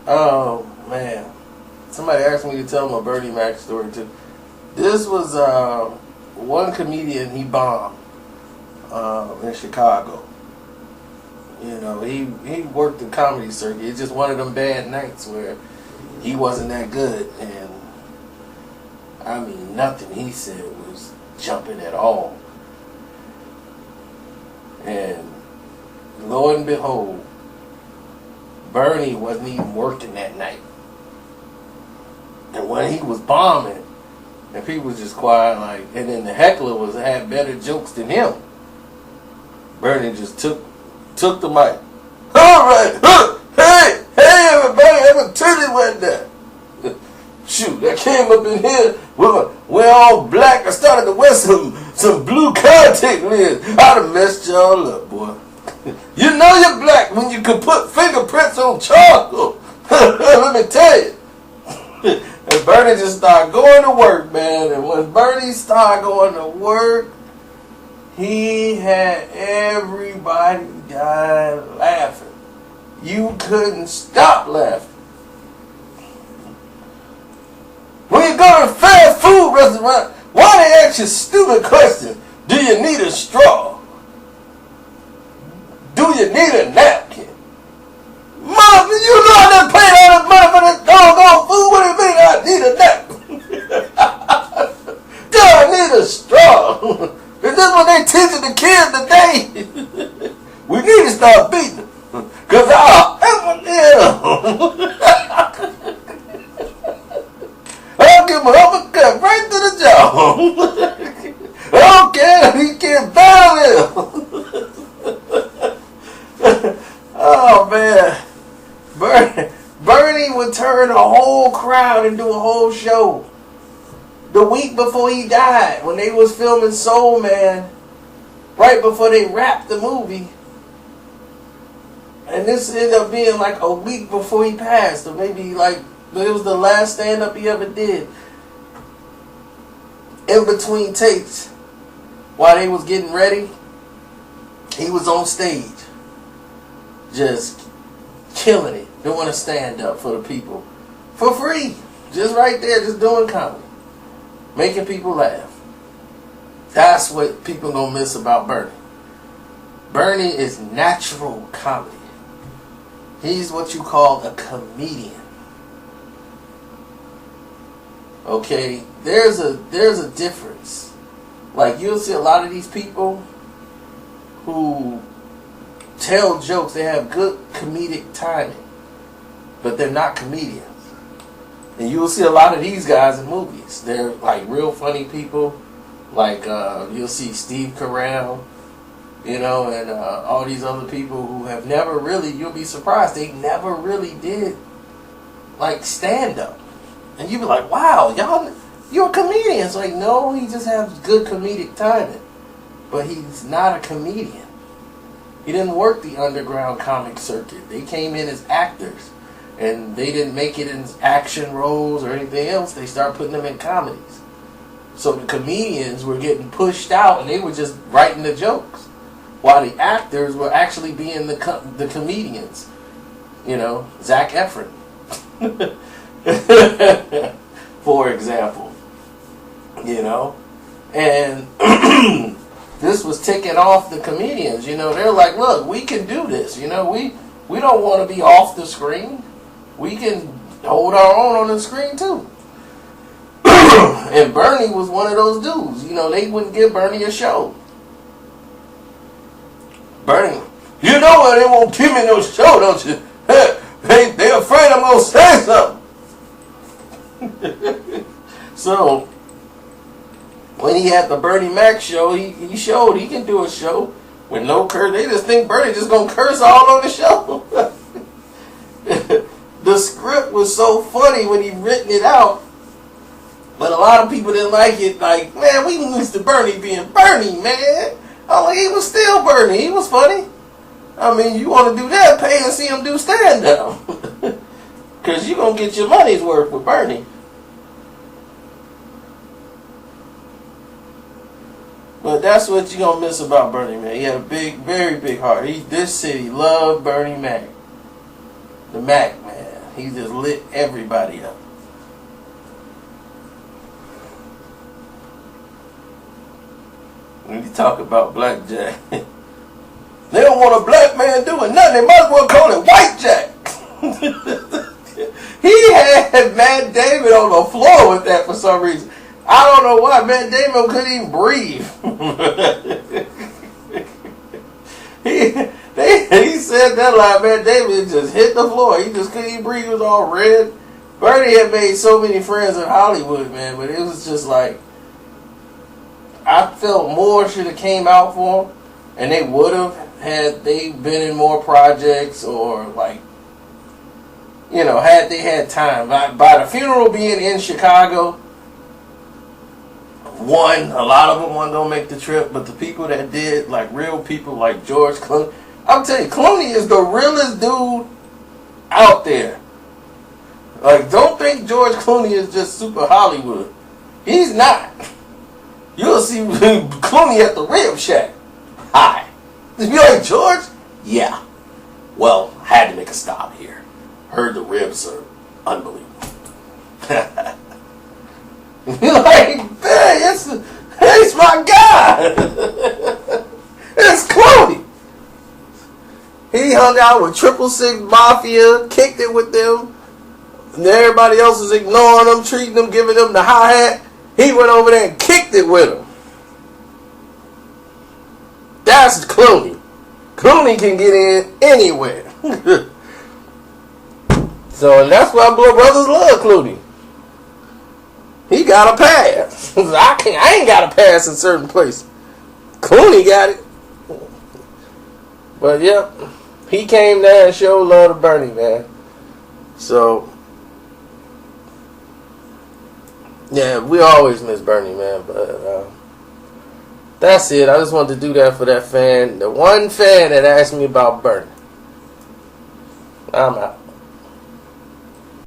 Oh man, somebody asked me to tell them a Bernie Mac story too. This was one comedian he bombed in Chicago. You know, he worked the comedy circuit. It's just one of them bad nights where he wasn't that good, and I mean nothing he said was jumping at all. And lo and behold, Bernie wasn't even working that night. And when he was bombing, and people was just quiet, like, and then the heckler had better jokes than him. Bernie just took the mic. All right, hey everybody, I'm gonna tell you what that. Shoot, I came up in here, we're all black. I started to wear some blue contact lenses. I'd have messed y'all up, boy. You know you're black when you can put fingerprints on charcoal. Let me tell you. And Bernie just started going to work, man. And when Bernie started going to work, he had everybody dying laughing. You couldn't stop laughing. When you go to a fast food restaurant, why they ask you stupid questions? Do you need a straw? Do you need a napkin? Mom, you know I done paid all this money for this doggone food. What do you mean I need a napkin? Do I need a straw? Is this what they teaching the kids today? We need to start beating them. Because I'll give him an uppercut right to the jaw. I don't care. He can't battle him. Oh, man. Bernie would turn a whole crowd into a whole show. The week before he died, when they was filming Soul Man, right before they wrapped the movie, and this ended up being like a week before he passed, or maybe like, but it was the last stand-up he ever did. In between takes, while they was getting ready, he was on stage, just killing it, doing a stand-up for the people, for free, just right there, just doing comedy, making people laugh. That's what people gonna miss about Bernie. Bernie is natural comedy. He's what you call a comedian. Okay, there's a difference. Like, you'll see a lot of these people who tell jokes, they have good comedic timing, but they're not comedians. And you'll see a lot of these guys in movies. They're like real funny people. Like you'll see Steve Carell, you know, and all these other people who have never really, you'll be surprised, they never really did like stand up. And you'll be like, wow, you're a comedian. It's like, no, he just has good comedic timing. But he's not a comedian. He didn't work the underground comic circuit. They came in as actors. And they didn't make it in action roles or anything else. They started putting them in comedies. So the comedians were getting pushed out and they were just writing the jokes, while the actors were actually being the comedians. You know, Zac Efron, for example. You know, and this was ticking off the comedians. You know, they're like, look, we can do this. You know, we don't want to be off the screen. We can hold our own on the screen too. And Bernie was one of those dudes. You know, they wouldn't give Bernie a show. Bernie, you know what? They won't give me no show, don't you? They're afraid I'm going to say something. So, when he had the Bernie Mac show, he showed he can do a show with no curse. They just think Bernie just going to curse all on the show. The script was so funny when he written it out, but a lot of people didn't like it. Like, man, we used to Bernie being Bernie, man. I'm like, he was still Bernie. He was funny. I mean, you want to do that, pay and see him do stand-up. Because you're going to get your money's worth with Bernie. But that's what you're going to miss about Bernie, man. He had a very big heart. This city loved Bernie Mac. The Mac, man. He just lit everybody up. When you talk about blackjack, they don't want a black man doing nothing. They might as well call it white jack. He had Matt Damon on the floor with that for some reason. I don't know why. Matt Damon couldn't even breathe. He said that like Matt Damon just hit the floor. He just couldn't even breathe. He was all red. Bernie had made so many friends in Hollywood, man, but it was just like, I felt more should have came out for him, and they would have had they been in more projects, or like, you know, had they had time. By the funeral being in Chicago, a lot of them weren't gonna make the trip, but the people that did, like real people like George Clooney, I'm telling you, Clooney is the realest dude out there. Like, don't think George Clooney is just super Hollywood. He's not. You'll see Clooney at the Rib Shack. Hi. You like, George? Yeah. Well, had to make a stop here. Heard the ribs are unbelievable. You're like, man, that's my guy. It's Clooney. He hung out with 666 Mafia, kicked it with them, and everybody else was ignoring them, treating them, giving them the hi-hat. He went over there and kicked it with them. That's Clooney. Clooney can get in anywhere. So, and that's why Blood Brothers love Clooney. He got a pass. I ain't got a pass in certain places. Clooney got it. But, yep. He came there and showed love to Bernie, man. So, yeah, we always miss Bernie, man. But that's it. I just wanted to do that for that fan. The one fan that asked me about Bernie. I'm out.